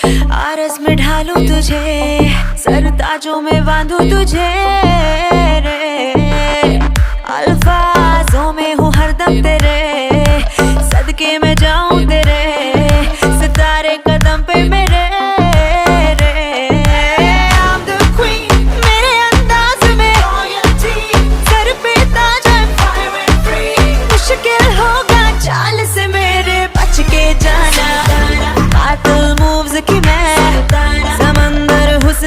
आरस में ढालूं तुझे, सरताजों में बांधूं तुझे रे। अल्फाजों में हूँ हरदम तेरे